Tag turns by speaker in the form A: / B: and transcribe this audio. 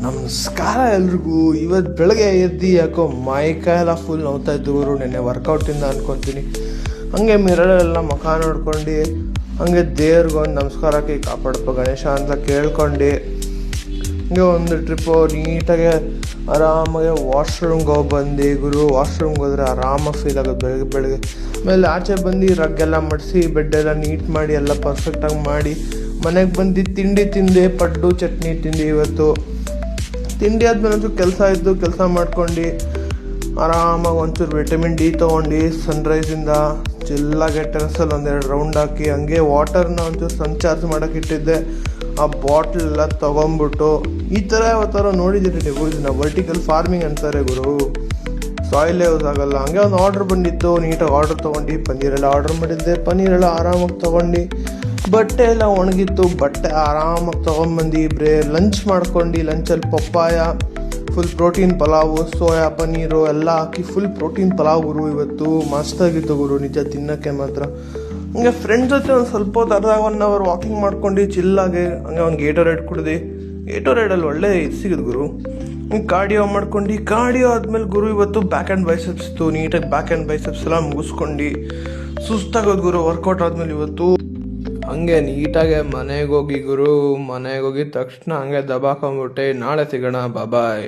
A: ನಮಸ್ಕಾರ ಎಲ್ರಿಗೂ. ಇವತ್ತು ಬೆಳಗ್ಗೆ ಎದ್ದು ಯಾಕೋ ಮೈಕೈಲ ಫುಲ್ ನೋವ್ತಾ ಇದ್ದು ಗುರು. ನೆನ್ನೆ ವರ್ಕೌಟಿಂದ ಅನ್ಕೊತೀನಿ. ಹಂಗೆ ಮಿರಳೆಲ್ಲ ಮುಖ ನೋಡ್ಕೊಂಡು ಹಂಗೆ ದೇವ್ರಿಗೊಂದು ನಮಸ್ಕಾರಕ್ಕೆ ಕಾಪಾಡಪ್ಪ ಗಣೇಶ ಅಂತ ಕೇಳ್ಕೊಂಡು ಹಂಗೆ ಒಂದು ಟ್ರಿಪ್ಪು ನೀಟಾಗೆ ಆರಾಮಾಗೆ ವಾಶ್ರೂಮ್ಗೆ ಹೋಗಿ ಬಂದು ಗುರು. ವಾಶ್ರೂಮ್ಗೆ ಹೋದ್ರೆ ಆರಾಮಾಗಿ ಫೀಲ್ ಆಗೋದು ಬೆಳಗ್ಗೆ. ಆಮೇಲೆ ಆಚೆ ಬಂದು ರಗ್ಗೆಲ್ಲ ಮಡಿಸಿ ಬೆಡ್ಡೆಲ್ಲ ನೀಟ್ ಮಾಡಿ ಎಲ್ಲ ಪರ್ಫೆಕ್ಟಾಗಿ ಮಾಡಿ ಮನೆಗೆ ಬಂದು ತಿಂಡಿ ತಿಂದೆ. ಪಡ್ಡು ಚಟ್ನಿ ತಿಂದು ಇವತ್ತು. ತಿಂಡಿ ಆದ್ಮೇಲೆ ಒಂಚೂರು ಕೆಲಸ ಮಾಡ್ಕೊಂಡು ಆರಾಮಾಗಿ ಒಂಚೂರು ವಿಟಮಿನ್ ಡಿ ತೊಗೊಂಡು ಸನ್ರೈಸಿಂದ ಚಿಲ್ಲಾಗೆ ಟೆರಸಲ್ಲಿ ಒಂದೆರಡು ರೌಂಡ್ ಹಾಕಿ ಹಂಗೆ ವಾಟರ್ನ ಒಂಚೂರು ಸನ್ಚಾರ್ಜ್ ಮಾಡೋಕೆ ಇಟ್ಟಿದ್ದೆ. ಆ ಬಾಟ್ಲೆಲ್ಲ ತೊಗೊಂಬಿಟ್ಟು ಈ ಥರ ಯಾವತ್ತಾರ ನೋಡಿದ್ದೀರಿ ನೀವು? ಇದನ್ನ ವರ್ಟಿಕಲ್ ಫಾರ್ಮಿಂಗ್ ಅಂತಾರೆ ಗುರು. ಸಾಯಿಲ್ ಯೂಸ್ ಆಗಲ್ಲ. ಹಂಗೆ ಒಂದು ಆರ್ಡ್ರ್ ಬಂದಿತ್ತು, ನೀಟಾಗಿ ಆರ್ಡ್ರ್ ತೊಗೊಂಡು ಪನ್ನೀರೆಲ್ಲ ಆರ್ಡ್ರ್ ಮಾಡಿದ್ದೆ. ಪನ್ನೀರೆಲ್ಲ ಆರಾಮಾಗಿ ತೊಗೊಂಡು ಬಟ್ಟೆ ಎಲ್ಲ ಒಣಗಿತ್ತು, ಬಟ್ಟೆ ಆರಾಮಾಗಿ ತೊಗೊಂಬಂದು ಲಂಚ್ ಮಾಡ್ಕೊಂಡು ಲಂಚಲ್ಲಿ ಪಪ್ಪಾಯ, full protein pulao, soya paneer ಎಲ್ಲ ಹಾಕಿ ಫುಲ್ ಪ್ರೋಟೀನ್ ಪಲಾವ್ ಗುರು. ಇವತ್ತು ಮಸ್ತಾಗಿತ್ತು ಗುರು, ನಿಜ ತಿನ್ನೋಕ್ಕೆ ಮಾತ್ರ. ಹಂಗೆ ಫ್ರೆಂಡ್ಸ್ ಜೊತೆ ಒಂದು ಸ್ವಲ್ಪ ಹೊತ್ತು ಅರ್ಧ 1 hour ವಾಕಿಂಗ್ ಮಾಡ್ಕೊಂಡು ಚಿಲ್ಲಾಗಿ ಹಂಗೆ ಒಂದು ಗೇಟೋರೈಡ್ ಕುಡ್ದು. ಗೇಟೋರೈಡಲ್ಲಿ ಒಳ್ಳೆ ಇದು ಸಿಗೋದು ಗುರು. ಕಾರ್ಡಿಯೋ ಮಾಡ್ಕೊಂಡು ಕಾರ್ಡಿಯೋ ಆದಮೇಲೆ ಗುರು ಇವತ್ತು ಬ್ಯಾಕ್ ಆ್ಯಂಡ್ ಬೈಸೆಪ್ಸ್ ಇತ್ತು. ನೀಟಾಗಿ ಬ್ಯಾಕ್ ಆ್ಯಂಡ್ ಬೈಸೆಪ್ಸ್ ಎಲ್ಲ ಮುಗಿಸ್ಕೊಂಡು ಸುಸ್ತಾಗೋದು ಗುರು ವರ್ಕೌಟ್ ಆದಮೇಲೆ ಇವತ್ತು. ಹಂಗೆ ನೀಟಾಗೆ ಮನೆಗೆ ಹೋಗಿ ಗುರು. ಮನೆಗೆ ಹೋಗಿದ ತಕ್ಷಣ ಹಂಗೆ ದಬಾಕೊಂಬಿಟ್ಟೆ. ನಾಳೆ ಸಿಗೋಣ, ಬಾಯ್.